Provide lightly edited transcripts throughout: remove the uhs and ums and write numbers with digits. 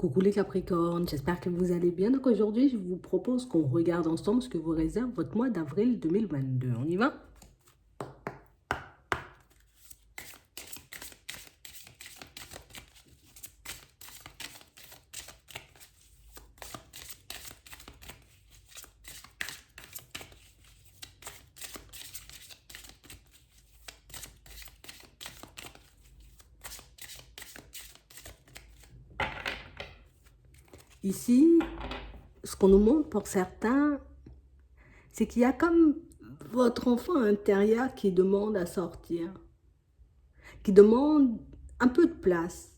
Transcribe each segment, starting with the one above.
Coucou les Capricornes, j'espère que vous allez bien. Donc aujourd'hui, je vous propose qu'on regarde ensemble ce que vous réserve votre mois d'avril 2022. On y va? Ici, ce qu'on nous montre pour certains, c'est qu'il y a comme votre enfant intérieur qui demande à sortir, qui demande un peu de place,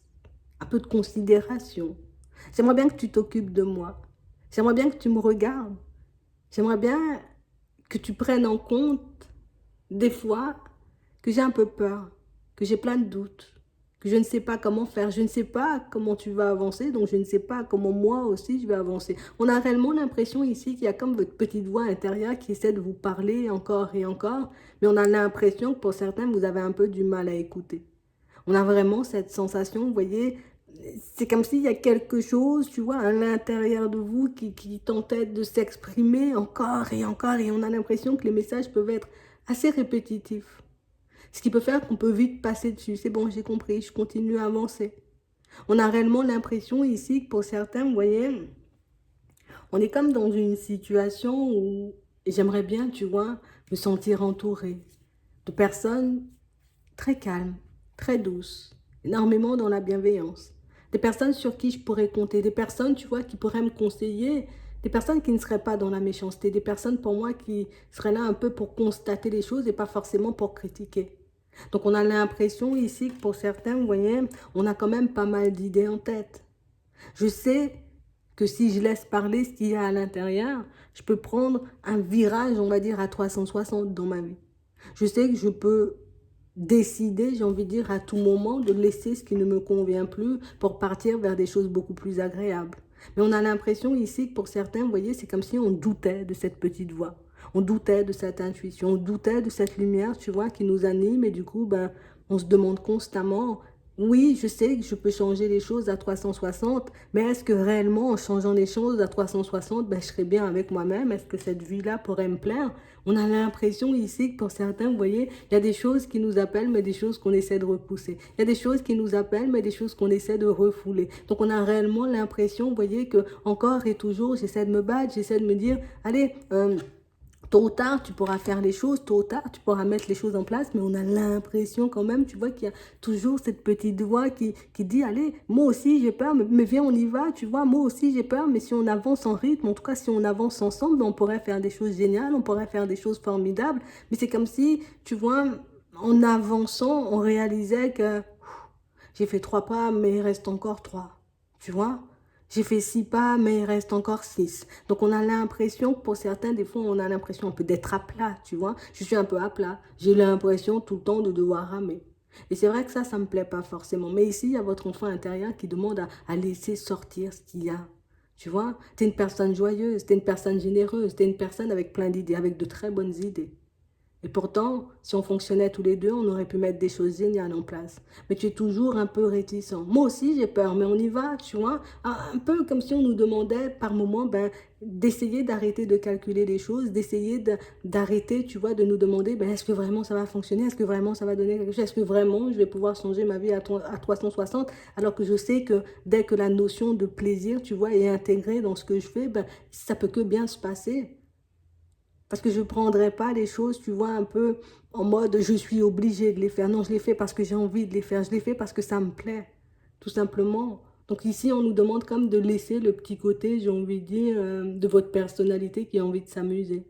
un peu de considération. J'aimerais bien que tu t'occupes de moi. J'aimerais bien que tu me regardes. J'aimerais bien que tu prennes en compte des fois que j'ai un peu peur, que j'ai plein de doutes, que je ne sais pas comment faire, je ne sais pas comment tu vas avancer, donc je ne sais pas comment moi aussi je vais avancer. On a réellement l'impression ici qu'il y a comme votre petite voix intérieure qui essaie de vous parler encore et encore, mais on a l'impression que pour certains, vous avez un peu du mal à écouter. On a vraiment cette sensation, vous voyez, c'est comme s'il y a quelque chose, tu vois, à l'intérieur de vous qui tentait de s'exprimer encore et on a l'impression que les messages peuvent être assez répétitifs. Ce qui peut faire qu'on peut vite passer dessus. C'est bon, j'ai compris, je continue à avancer. On a réellement l'impression ici que pour certains, vous voyez, on est comme dans une situation où j'aimerais bien, tu vois, me sentir entourée de personnes très calmes, très douces, énormément dans la bienveillance. Des personnes sur qui je pourrais compter, des personnes, tu vois, qui pourraient me conseiller, des personnes qui ne seraient pas dans la méchanceté, des personnes pour moi qui seraient là un peu pour constater les choses et pas forcément pour critiquer. Donc on a l'impression ici que pour certains, vous voyez, on a quand même pas mal d'idées en tête. Je sais que si je laisse parler ce qu'il y a à l'intérieur, je peux prendre un virage, on va dire, à 360 dans ma vie. Je sais que je peux décider, j'ai envie de dire, à tout moment de laisser ce qui ne me convient plus pour partir vers des choses beaucoup plus agréables. Mais on a l'impression ici que pour certains, vous voyez, c'est comme si on doutait de cette petite voix. On doutait de cette intuition, on doutait de cette lumière, tu vois, qui nous anime et du coup, ben, on se demande constamment, oui, je sais que je peux changer les choses à 360, mais est-ce que réellement, en changeant les choses à 360, ben, je serais bien avec moi-même? Est-ce que cette vie-là pourrait me plaire? On a l'impression ici que pour certains, vous voyez, il y a des choses qui nous appellent, mais des choses qu'on essaie de repousser. Il y a des choses qui nous appellent, mais des choses qu'on essaie de refouler. Donc on a réellement l'impression, vous voyez, que encore et toujours, j'essaie de me battre, j'essaie de me dire, allez, tôt ou tard, tu pourras faire les choses, tôt ou tard, tu pourras mettre les choses en place, mais on a l'impression quand même, tu vois, qu'il y a toujours cette petite voix qui dit, allez, moi aussi j'ai peur, mais viens, on y va, tu vois, moi aussi j'ai peur, mais si on avance en rythme, en tout cas, si on avance ensemble, ben, on pourrait faire des choses géniales, on pourrait faire des choses formidables, mais c'est comme si, tu vois, en avançant, on réalisait que j'ai fait 3 pas, mais il reste encore 3, tu vois. J'ai fait 6 pas, mais il reste encore 6. Donc, on a l'impression que pour certains, des fois, on a l'impression un peu d'être à plat, tu vois. Je suis un peu à plat. J'ai l'impression tout le temps de devoir ramer. Et c'est vrai que ça me plaît pas forcément. Mais ici, il y a votre enfant intérieur qui demande à laisser sortir ce qu'il y a. Tu vois, tu es une personne joyeuse, tu es une personne généreuse, tu es une personne avec plein d'idées, avec de très bonnes idées. Et pourtant, si on fonctionnait tous les deux, on aurait pu mettre des choses géniales en place. Mais tu es toujours un peu réticent. Moi aussi, j'ai peur, mais on y va, tu vois. Un peu comme si on nous demandait par moment ben, d'essayer d'arrêter de calculer les choses, d'essayer d'arrêter, tu vois, de nous demander ben, est-ce que vraiment ça va fonctionner, est-ce que vraiment ça va donner quelque chose, est-ce que vraiment je vais pouvoir changer ma vie à 360, alors que je sais que dès que la notion de plaisir, tu vois, est intégrée dans ce que je fais, ben, ça peut que bien se passer. Parce que je ne prendrais pas les choses, tu vois, un peu en mode je suis obligée de les faire. Non, je les fais parce que j'ai envie de les faire. Je les fais parce que ça me plaît, tout simplement. Donc ici, on nous demande comme de laisser le petit côté, j'ai envie de dire, de votre personnalité qui a envie de s'amuser,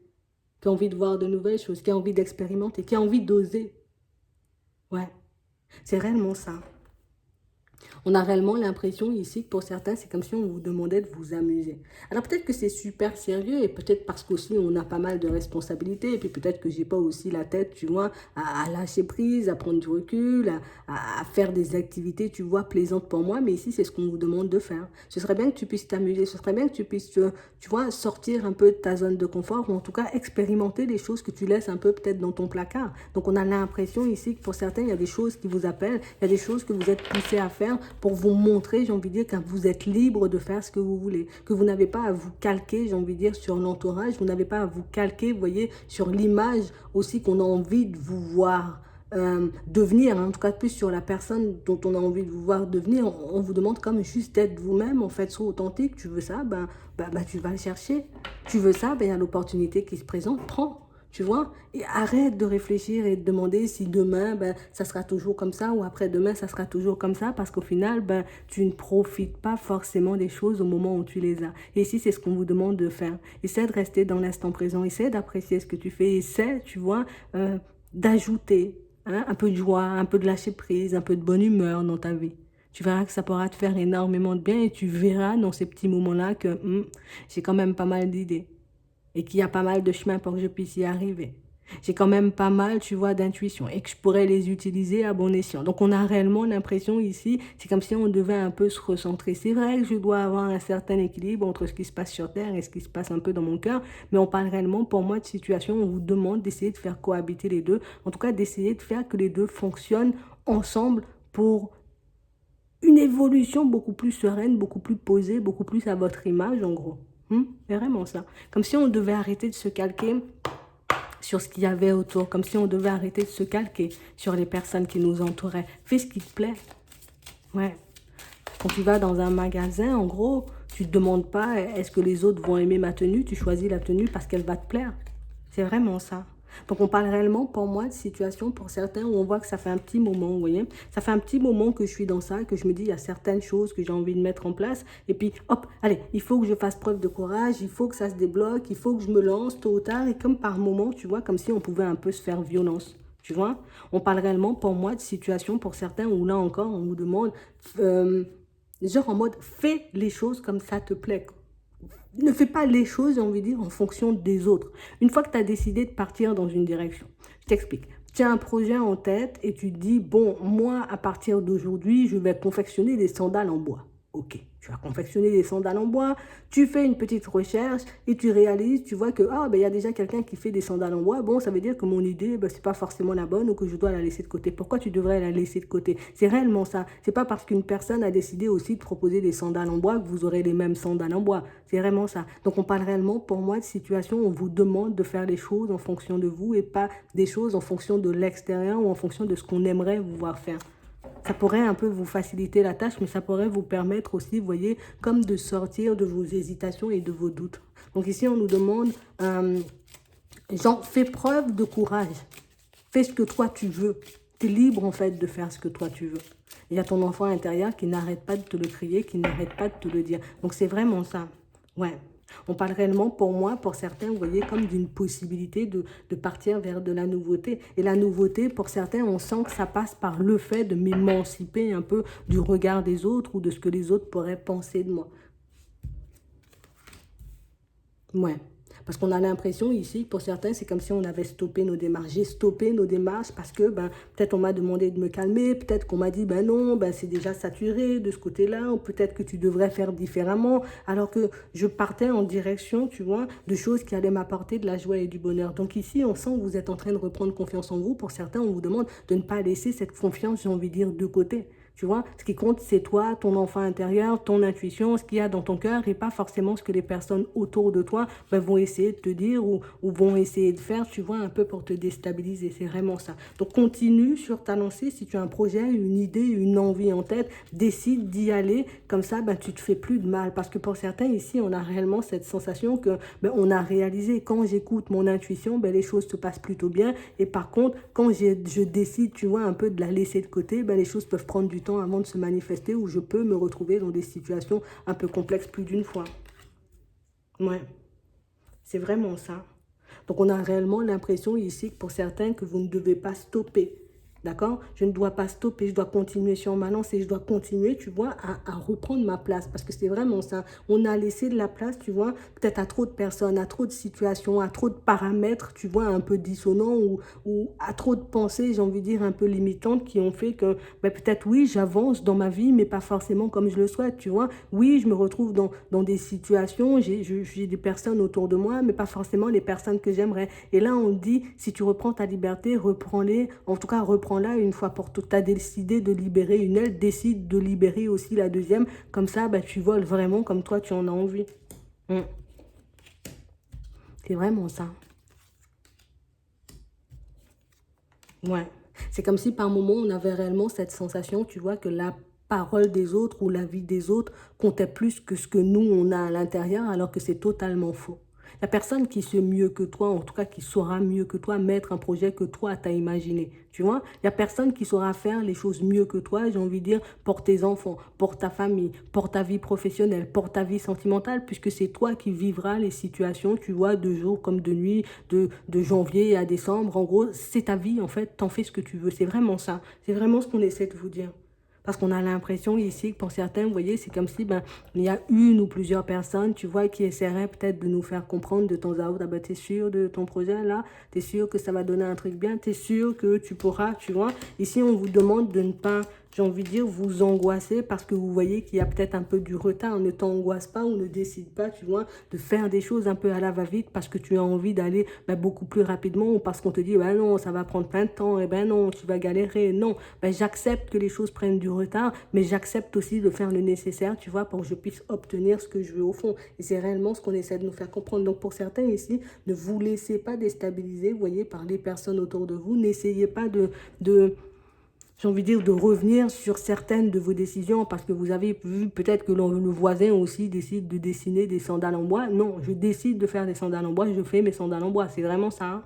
qui a envie de voir de nouvelles choses, qui a envie d'expérimenter, qui a envie d'oser. Ouais, c'est réellement ça. On a réellement l'impression ici que pour certains, c'est comme si on vous demandait de vous amuser. Alors peut-être que c'est super sérieux et peut-être parce qu'aussi on a pas mal de responsabilités et puis peut-être que j'ai pas aussi la tête, tu vois, à lâcher prise, à prendre du recul, à faire des activités, tu vois, plaisantes pour moi. Mais ici, c'est ce qu'on vous demande de faire. Ce serait bien que tu puisses t'amuser, ce serait bien que tu puisses, tu vois, sortir un peu de ta zone de confort ou en tout cas expérimenter des choses que tu laisses un peu peut-être dans ton placard. Donc on a l'impression ici que pour certains, il y a des choses qui vous appellent, il y a des choses que vous êtes poussés à faire faire pour vous montrer, j'ai envie de dire, que vous êtes libre de faire ce que vous voulez. Que vous n'avez pas à vous calquer, j'ai envie de dire, sur l'entourage. Vous n'avez pas à vous calquer, vous voyez, sur l'image aussi qu'on a envie de vous voir devenir, hein, en tout cas plus sur la personne dont on a envie de vous voir devenir. On vous demande comme juste d'être vous-même, en fait, sois authentique. Tu veux ça, tu vas le chercher. Tu veux ça, il y a l'opportunité qui se présente, prends. Tu vois, et arrête de réfléchir et de demander si demain, ça sera toujours comme ça ou après-demain, ça sera toujours comme ça parce qu'au final, tu ne profites pas forcément des choses au moment où tu les as. Et ici, c'est ce qu'on vous demande de faire. Essaie de rester dans l'instant présent, essaie d'apprécier ce que tu fais, essaie, tu vois, d'ajouter un peu de joie, un peu de lâcher prise, un peu de bonne humeur dans ta vie. Tu verras que ça pourra te faire énormément de bien et tu verras dans ces petits moments-là que j'ai quand même pas mal d'idées. Et qu'il y a pas mal de chemin pour que je puisse y arriver. J'ai quand même pas mal, tu vois, d'intuition et que je pourrais les utiliser à bon escient. Donc, on a réellement l'impression ici, c'est comme si on devait un peu se recentrer. C'est vrai que je dois avoir un certain équilibre entre ce qui se passe sur Terre et ce qui se passe un peu dans mon cœur, mais on parle réellement, pour moi, de situation où on vous demande d'essayer de faire cohabiter les deux, en tout cas d'essayer de faire que les deux fonctionnent ensemble pour une évolution beaucoup plus sereine, beaucoup plus posée, beaucoup plus à votre image, en gros. C'est vraiment ça. Comme si on devait arrêter de se calquer sur ce qu'il y avait autour. Comme si on devait arrêter de se calquer sur les personnes qui nous entouraient. Fais ce qui te plaît. Ouais. Quand tu vas dans un magasin, en gros, tu ne te demandes pas est-ce que les autres vont aimer ma tenue. Tu choisis la tenue parce qu'elle va te plaire. C'est vraiment ça. Donc, on parle réellement, pour moi, de situation pour certains où on voit que ça fait un petit moment, vous voyez. Ça fait un petit moment que je suis dans ça, que je me dis, il y a certaines choses que j'ai envie de mettre en place. Et puis, hop, allez, il faut que je fasse preuve de courage, il faut que ça se débloque, il faut que je me lance tôt ou tard. Et comme par moment, tu vois, comme si on pouvait un peu se faire violence. Tu vois, on parle réellement, pour moi, de situation pour certains où là encore, on vous demande, genre en mode, fais les choses comme ça te plaît, quoi. Ne fais pas les choses, j'ai envie de dire, en fonction des autres. Une fois que tu as décidé de partir dans une direction, je t'explique. Tu as un projet en tête et tu te dis, bon, moi, à partir d'aujourd'hui, je vais confectionner des sandales en bois. Ok, tu vas confectionner des sandales en bois, tu fais une petite recherche et tu réalises, tu vois que il y a déjà quelqu'un qui fait des sandales en bois. Bon, ça veut dire que mon idée, c'est pas forcément la bonne ou que je dois la laisser de côté. Pourquoi tu devrais la laisser de côté? C'est réellement ça. C'est pas parce qu'une personne a décidé aussi de proposer des sandales en bois que vous aurez les mêmes sandales en bois. C'est vraiment ça. Donc on parle réellement, pour moi, de situation où on vous demande de faire les choses en fonction de vous et pas des choses en fonction de l'extérieur ou en fonction de ce qu'on aimerait vous voir faire. Ça pourrait un peu vous faciliter la tâche, mais ça pourrait vous permettre aussi, vous voyez, comme de sortir de vos hésitations et de vos doutes. Donc ici, on nous demande, genre, fais preuve de courage. Fais ce que toi tu veux. Tu es libre, en fait, de faire ce que toi tu veux. Il y a ton enfant intérieur qui n'arrête pas de te le crier, qui n'arrête pas de te le dire. Donc c'est vraiment ça. Ouais. On parle réellement, pour moi, pour certains, vous voyez, comme d'une possibilité de partir vers de la nouveauté. Et la nouveauté, pour certains, on sent que ça passe par le fait de m'émanciper un peu du regard des autres ou de ce que les autres pourraient penser de moi. Ouais. Parce qu'on a l'impression ici, pour certains, c'est comme si on avait stoppé nos démarches. J'ai stoppé nos démarches parce que peut-être on m'a demandé de me calmer, peut-être qu'on m'a dit non, c'est déjà saturé de ce côté-là, ou peut-être que tu devrais faire différemment, alors que je partais en direction, tu vois, de choses qui allaient m'apporter de la joie et du bonheur. Donc ici, on sent que vous êtes en train de reprendre confiance en vous. Pour certains, on vous demande de ne pas laisser cette confiance, j'ai envie de dire, de côté. Tu vois, ce qui compte, c'est toi, ton enfant intérieur, ton intuition, ce qu'il y a dans ton cœur et pas forcément ce que les personnes autour de toi vont essayer de te dire ou vont essayer de faire, tu vois, un peu pour te déstabiliser. C'est vraiment ça. Donc, continue sur ta lancée. Si tu as un projet, une idée, une envie en tête, décide d'y aller. Comme ça, tu te fais plus de mal. Parce que pour certains, ici, on a réellement cette sensation que on a réalisé. Quand j'écoute mon intuition, les choses se passent plutôt bien. Et par contre, quand je décide, tu vois, un peu de la laisser de côté, les choses peuvent prendre du temps avant de se manifester où je peux me retrouver dans des situations un peu complexes plus d'une fois. Ouais, c'est vraiment ça. Donc on a réellement l'impression ici que pour certains que vous ne devez pas stopper. D'accord? Je ne dois pas stopper, je dois continuer sur ma lancée, je dois continuer, tu vois, à reprendre ma place. Parce que c'est vraiment ça. On a laissé de la place, tu vois, peut-être à trop de personnes, à trop de situations, à trop de paramètres, tu vois, un peu dissonants ou à trop de pensées, j'ai envie de dire, un peu limitantes qui ont fait que peut-être, oui, j'avance dans ma vie, mais pas forcément comme je le souhaite, tu vois. Oui, je me retrouve dans des situations, j'ai des personnes autour de moi, mais pas forcément les personnes que j'aimerais. Et là, on dit, si tu reprends ta liberté, reprends-les, en tout cas, reprends prends-la une fois pour toutes. Tu as décidé de libérer une aile, décide de libérer aussi la deuxième. Comme ça, bah, tu voles vraiment comme toi, tu en as envie. C'est vraiment ça. Ouais. C'est comme si par moment, on avait réellement cette sensation, tu vois, que la parole des autres ou la vie des autres comptait plus que ce que nous, on a à l'intérieur, alors que c'est totalement faux. Il n'y a personne qui sait mieux que toi, en tout cas qui saura mieux que toi mettre un projet que toi t'as imaginé. Tu vois, il n'y a personne qui saura faire les choses mieux que toi, j'ai envie de dire, pour tes enfants, pour ta famille, pour ta vie professionnelle, pour ta vie sentimentale, puisque c'est toi qui vivras les situations, tu vois, de jour comme de nuit, de janvier à décembre. En gros, c'est ta vie, en fait, t'en fais ce que tu veux. C'est vraiment ça. C'est vraiment ce qu'on essaie de vous dire. Parce qu'on a l'impression ici que pour certains, vous voyez, c'est comme si ben, il y a une ou plusieurs personnes, tu vois, qui essaieraient peut-être de nous faire comprendre de temps à autre, ah ben, t'es sûr de ton projet là, t'es sûr que ça va donner un truc bien, t'es sûr que tu pourras, tu vois. Ici, on vous demande de ne pas, j'ai envie de dire, vous angoisser parce que vous voyez qu'il y a peut-être un peu du retard. Ne t'angoisse pas ou ne décide pas, tu vois, de faire des choses un peu à la va-vite parce que tu as envie d'aller ben, beaucoup plus rapidement ou parce qu'on te dit, ben non, ça va prendre plein de temps, et ben non, tu vas galérer. Non, ben, j'accepte que les choses prennent du retard, mais j'accepte aussi de faire le nécessaire, tu vois, pour que je puisse obtenir ce que je veux au fond. Et c'est réellement ce qu'on essaie de nous faire comprendre. Donc pour certains ici, ne vous laissez pas déstabiliser, vous voyez, par les personnes autour de vous. N'essayez pas de j'ai envie de dire, de revenir sur certaines de vos décisions parce que vous avez vu peut-être que le voisin aussi décide de dessiner des sandales en bois. Non, je décide de faire des sandales en bois, je fais mes sandales en bois. C'est vraiment ça. Hein.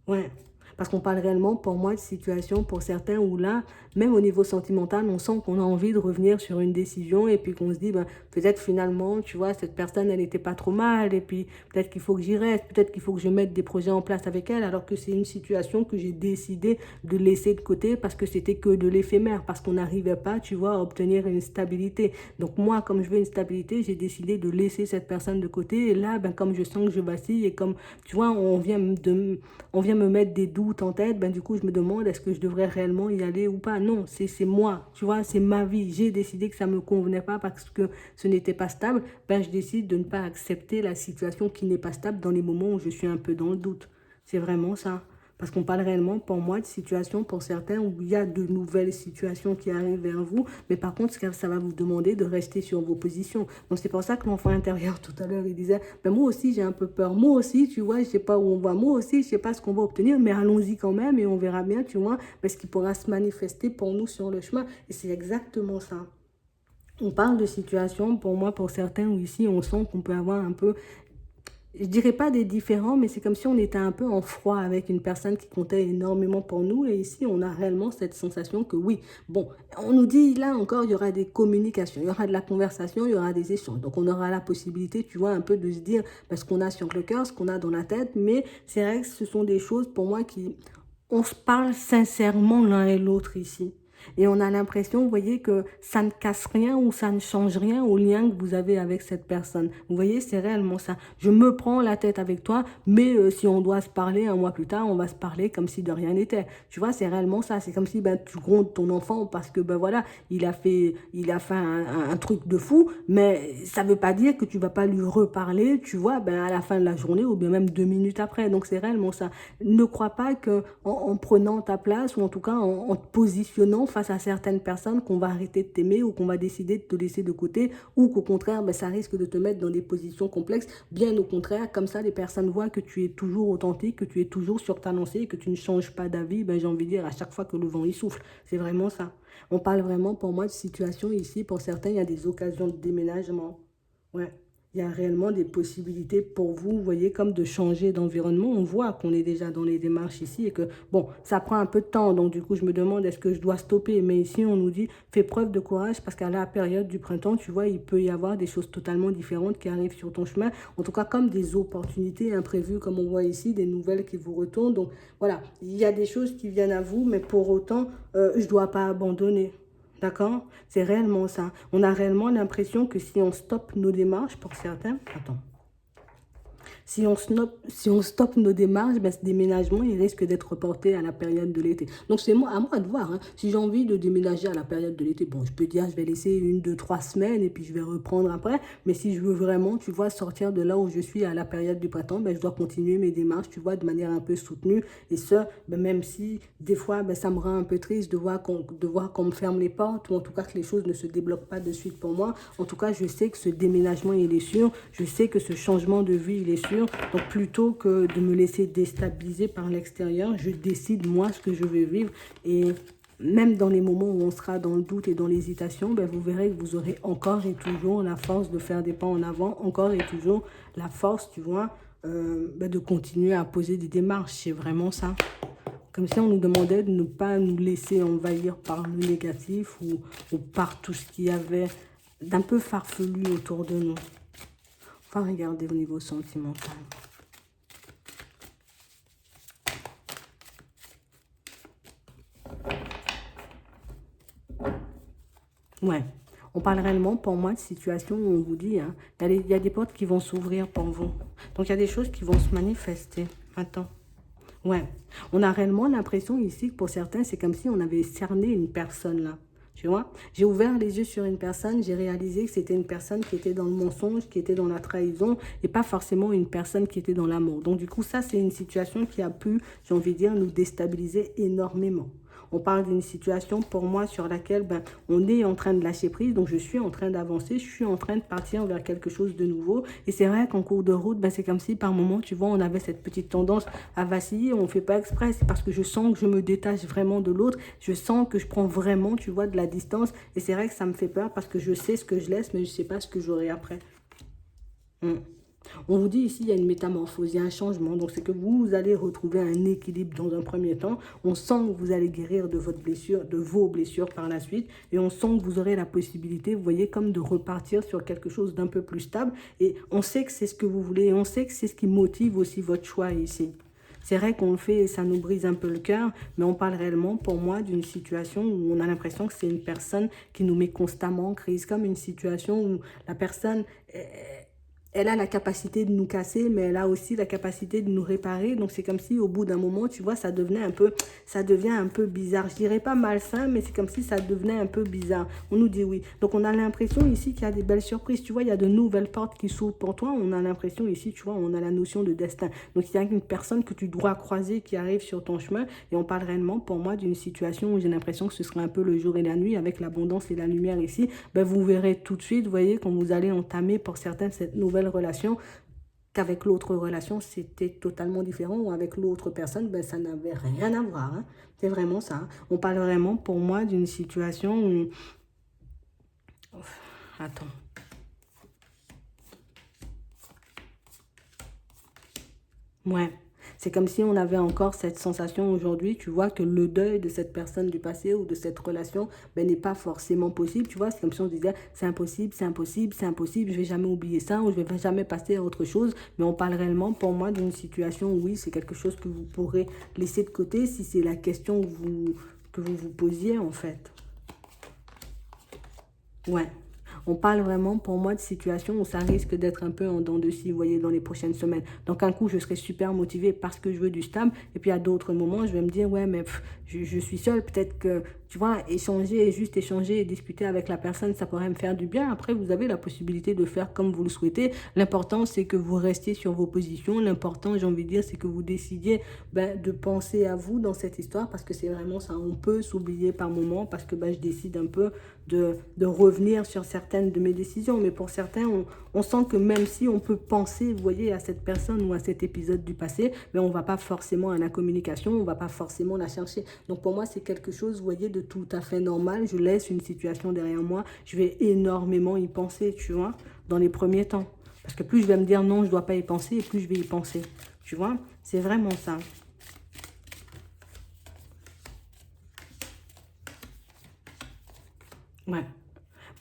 Ouais. Parce qu'on parle réellement, pour moi, de situation pour certains où là, même au niveau sentimental, on sent qu'on a envie de revenir sur une décision et puis qu'on se dit, ben, peut-être finalement, tu vois, cette personne, elle n'était pas trop mal et puis peut-être qu'il faut que j'y reste, peut-être qu'il faut que je mette des projets en place avec elle alors que c'est une situation que j'ai décidé de laisser de côté parce que c'était que de l'éphémère, parce qu'on n'arrivait pas, tu vois, à obtenir une stabilité. Donc moi, comme je veux une stabilité, j'ai décidé de laisser cette personne de côté et là, ben, comme je sens que je vacille et comme, tu vois, on vient me mettre des doutes en tête, ben du coup je me demande est-ce que je devrais réellement y aller ou pas. Non, c'est moi, tu vois, c'est ma vie. J'ai décidé que ça ne me convenait pas parce que ce n'était pas stable. Ben je décide de ne pas accepter la situation qui n'est pas stable dans les moments où je suis un peu dans le doute. C'est vraiment ça. Parce qu'on parle réellement, pour moi, de situations pour certains où il y a de nouvelles situations qui arrivent vers vous. Mais par contre, ça va vous demander de rester sur vos positions. Donc, c'est pour ça que l'enfant intérieur, tout à l'heure, il disait, ben, moi aussi, j'ai un peu peur. Moi aussi, tu vois, je ne sais pas où on va. Moi aussi, je ne sais pas ce qu'on va obtenir. Mais allons-y quand même et on verra bien, tu vois, ce qui pourra se manifester pour nous sur le chemin. Et c'est exactement ça. On parle de situations, pour moi, pour certains, où ici, on sent qu'on peut avoir un peu je dirais pas des différents, mais c'est comme si on était un peu en froid avec une personne qui comptait énormément pour nous. Et ici, on a réellement cette sensation que oui, bon, on nous dit là encore, il y aura des communications, il y aura de la conversation, il y aura des échanges. Donc, on aura la possibilité, tu vois, un peu de se dire ce qu'on a sur le cœur, ce qu'on a dans la tête. Mais c'est vrai que ce sont des choses pour moi qui, on se parle sincèrement l'un et l'autre ici. Et on a l'impression, vous voyez, que ça ne casse rien ou ça ne change rien au lien que vous avez avec cette personne. Vous voyez, c'est réellement ça. Je me prends la tête avec toi, mais si on doit se parler un mois plus tard, on va se parler comme si de rien n'était. Tu vois, c'est réellement ça. C'est comme si ben, tu grondes ton enfant parce que, ben voilà, il a fait un truc de fou, mais ça ne veut pas dire que tu ne vas pas lui reparler, tu vois, ben, à la fin de la journée ou bien même 2 minutes après. Donc, c'est réellement ça. Ne crois pas en prenant ta place ou en tout cas en te positionnant face à certaines personnes qu'on va arrêter de t'aimer ou qu'on va décider de te laisser de côté ou qu'au contraire, ben, ça risque de te mettre dans des positions complexes. Bien au contraire, comme ça, les personnes voient que tu es toujours authentique, que tu es toujours sur ta lancée, que tu ne changes pas d'avis, ben, j'ai envie de dire, à chaque fois que le vent y souffle. C'est vraiment ça. On parle vraiment, pour moi, de situation ici. Pour certains, il y a des occasions de déménagement. Ouais. Il y a réellement des possibilités pour vous, vous voyez, comme de changer d'environnement. On voit qu'on est déjà dans les démarches ici et que, bon, ça prend un peu de temps. Donc, du coup, je me demande, est-ce que je dois stopper? Mais ici, on nous dit, fais preuve de courage parce qu'à la période du printemps, tu vois, il peut y avoir des choses totalement différentes qui arrivent sur ton chemin. En tout cas, comme des opportunités imprévues, comme on voit ici, des nouvelles qui vous retournent. Donc, voilà, il y a des choses qui viennent à vous, mais pour autant, je ne dois pas abandonner. D'accord? C'est réellement ça. On a réellement l'impression que si on stoppe nos démarches, pour certains, attends, Si on stoppe nos démarches, ben, ce déménagement, il risque d'être reporté à la période de l'été. Donc, c'est à moi de voir. Hein. Si j'ai envie de déménager à la période de l'été, bon, je peux dire, je vais laisser 1, 2, 3 semaines et puis je vais reprendre après. Mais si je veux vraiment, tu vois, sortir de là où je suis à la période du printemps, ben, je dois continuer mes démarches, tu vois, de manière un peu soutenue. Et ça, ben, même si des fois, ben, ça me rend un peu triste de voir qu'on me ferme les portes ou en tout cas que les choses ne se débloquent pas de suite pour moi. En tout cas, je sais que ce déménagement, il est sûr. Je sais que ce changement de vie, il est sûr. Donc, plutôt que de me laisser déstabiliser par l'extérieur, je décide moi ce que je veux vivre. Et même dans les moments où on sera dans le doute et dans l'hésitation, ben vous verrez que vous aurez encore et toujours la force de faire des pas en avant, encore et toujours la force, tu vois, ben de continuer à poser des démarches. C'est vraiment ça. Comme si on nous demandait de ne pas nous laisser envahir par le négatif ou par tout ce qu'il y avait d'un peu farfelu autour de nous. Enfin, regardez au niveau sentimental. Ouais, on parle réellement pour moi de situation où on vous dit, hein, il y a des portes qui vont s'ouvrir pour vous. Donc, il y a des choses qui vont se manifester. Attends. Ouais, on a réellement l'impression ici que pour certains, c'est comme si on avait cerné une personne là. Tu vois, j'ai ouvert les yeux sur une personne, j'ai réalisé que c'était une personne qui était dans le mensonge, qui était dans la trahison et pas forcément une personne qui était dans l'amour. Donc du coup, ça, c'est une situation qui a pu, j'ai envie de dire, nous déstabiliser énormément. On parle d'une situation pour moi sur laquelle ben, on est en train de lâcher prise, donc je suis en train d'avancer, je suis en train de partir vers quelque chose de nouveau. Et c'est vrai qu'en cours de route, ben, c'est comme si par moment, tu vois, on avait cette petite tendance à vaciller, on ne fait pas exprès, c'est parce que je sens que je me détache vraiment de l'autre, je sens que je prends vraiment, tu vois, de la distance. Et c'est vrai que ça me fait peur parce que je sais ce que je laisse, mais je ne sais pas ce que j'aurai après. On vous dit ici, il y a une métamorphose, il y a un changement. Donc, c'est que vous allez retrouver un équilibre dans un premier temps. On sent que vous allez guérir de votre blessure, de vos blessures par la suite. Et on sent que vous aurez la possibilité, vous voyez, comme de repartir sur quelque chose d'un peu plus stable. Et on sait que c'est ce que vous voulez. Et on sait que c'est ce qui motive aussi votre choix ici. C'est vrai qu'on le fait et ça nous brise un peu le cœur, mais on parle réellement, pour moi, d'une situation où on a l'impression que c'est une personne qui nous met constamment en crise, comme une situation où la personne elle a la capacité de nous casser, mais elle a aussi la capacité de nous réparer. Donc, c'est comme si, au bout d'un moment, tu vois, ça devient un peu bizarre. Je dirais pas malsain, mais c'est comme si ça devenait un peu bizarre. On nous dit oui. Donc, on a l'impression ici qu'il y a des belles surprises. Tu vois, il y a de nouvelles portes qui s'ouvrent pour toi. On a l'impression ici, tu vois, on a la notion de destin. Donc, il y a une personne que tu dois croiser qui arrive sur ton chemin. Et on parle réellement, pour moi, d'une situation où j'ai l'impression que ce sera un peu le jour et la nuit avec l'abondance et la lumière ici. Ben, vous verrez tout de suite, vous voyez, quand vous allez entamer pour certains cette nouvelle relation, qu'avec l'autre relation, c'était totalement différent, ou avec l'autre personne, ben, ça n'avait rien à voir. Hein. C'est vraiment ça. Hein. On parle vraiment, pour moi, d'une situation où... Attends. Ouais. C'est comme si on avait encore cette sensation aujourd'hui, tu vois, que le deuil de cette personne du passé ou de cette relation ben, n'est pas forcément possible. Tu vois, c'est comme si on disait, c'est impossible, c'est impossible, c'est impossible, je vais jamais oublier ça ou je vais jamais passer à autre chose. Mais on parle réellement, pour moi, d'une situation où oui, c'est quelque chose que vous pourrez laisser de côté si c'est la question que vous vous posiez, en fait. Ouais. On parle vraiment, pour moi, de situations où ça risque d'être un peu en dents de scie, vous voyez, dans les prochaines semaines. Donc, un coup, je serai super motivée parce que je veux du stable. Et puis, à d'autres moments, je vais me dire, ouais, mais je suis seule. Peut-être que, tu vois, échanger, juste échanger et discuter avec la personne, ça pourrait me faire du bien. Après, vous avez la possibilité de faire comme vous le souhaitez. L'important, c'est que vous restiez sur vos positions. L'important, j'ai envie de dire, c'est que vous décidiez ben, de penser à vous dans cette histoire parce que c'est vraiment ça. On peut s'oublier par moment parce que ben, je décide un peu de revenir sur certaines de mes décisions. Mais pour certains, on sent que même si on peut penser, vous voyez, à cette personne ou à cet épisode du passé, mais on ne va pas forcément à la communication, on ne va pas forcément la chercher. Donc pour moi, c'est quelque chose, vous voyez, de tout à fait normal. Je laisse une situation derrière moi, je vais énormément y penser, tu vois, dans les premiers temps. Parce que plus je vais me dire non, je ne dois pas y penser, et plus je vais y penser. Tu vois, c'est vraiment ça. Ouais.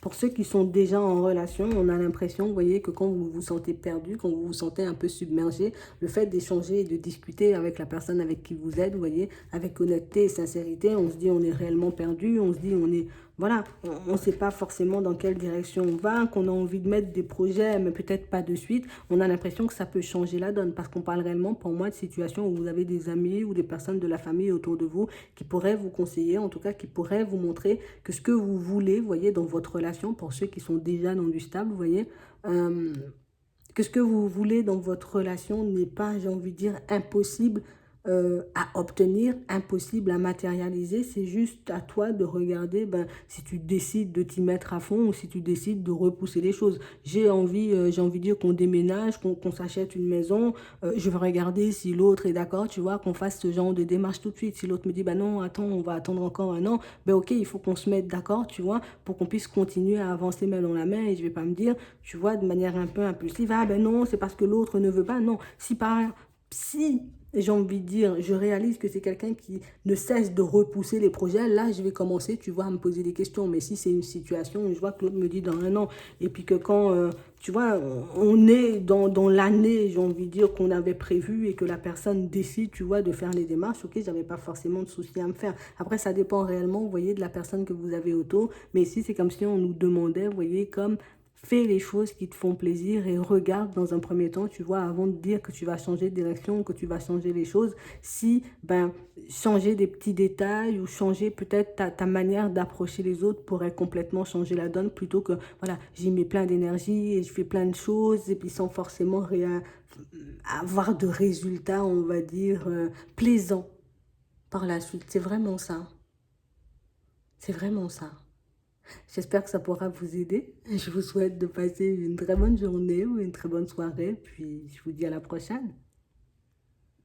Pour ceux qui sont déjà en relation, on a l'impression, vous voyez, que quand vous vous sentez perdu, quand vous vous sentez un peu submergé, le fait d'échanger et de discuter avec la personne avec qui vous êtes, vous voyez, avec honnêteté et sincérité, on se dit on est réellement perdu, on se dit on est voilà, on ne sait pas forcément dans quelle direction on va, qu'on a envie de mettre des projets, mais peut-être pas de suite. On a l'impression que ça peut changer la donne, parce qu'on parle réellement, pour moi, de situations où vous avez des amis ou des personnes de la famille autour de vous qui pourraient vous conseiller, en tout cas qui pourraient vous montrer que ce que vous voulez, vous voyez, dans votre relation, pour ceux qui sont déjà dans du stable, vous voyez, euh, que ce que vous voulez dans votre relation n'est pas, j'ai envie de dire, impossible à obtenir, impossible à matérialiser. C'est juste à toi de regarder ben, si tu décides de t'y mettre à fond ou si tu décides de repousser les choses. J'ai envie de dire qu'on déménage, qu'on s'achète une maison. Je vais regarder si l'autre est d'accord, tu vois, qu'on fasse ce genre de démarche tout de suite. Si l'autre me dit, ben non, attends, on va attendre encore un an, ben ok, il faut qu'on se mette d'accord, tu vois, pour qu'on puisse continuer à avancer main dans la main. Et je vais pas me dire, tu vois, de manière un peu impulsive, ah ben non, c'est parce que l'autre ne veut pas. Non, si j'ai envie de dire, je réalise que c'est quelqu'un qui ne cesse de repousser les projets, là, je vais commencer, tu vois, à me poser des questions. Mais si c'est une situation où je vois que l'autre me dit dans un an, et puis que quand, tu vois, on est dans l'année, j'ai envie de dire, qu'on avait prévu et que la personne décide, tu vois, de faire les démarches, ok, j'avais pas forcément de souci à me faire. Après, ça dépend réellement, vous voyez, de la personne que vous avez autour. Mais ici, c'est comme si on nous demandait, vous voyez, comme fais les choses qui te font plaisir et regarde dans un premier temps, tu vois, avant de dire que tu vas changer de direction, que tu vas changer les choses, si, ben, changer des petits détails ou changer peut-être ta manière d'approcher les autres pourrait complètement changer la donne plutôt que, voilà, j'y mets plein d'énergie et je fais plein de choses et puis sans forcément rien, avoir de résultats, on va dire, plaisants par la suite. C'est vraiment ça. C'est vraiment ça. J'espère que ça pourra vous aider. Je vous souhaite de passer une très bonne journée ou une très bonne soirée. Puis je vous dis à la prochaine.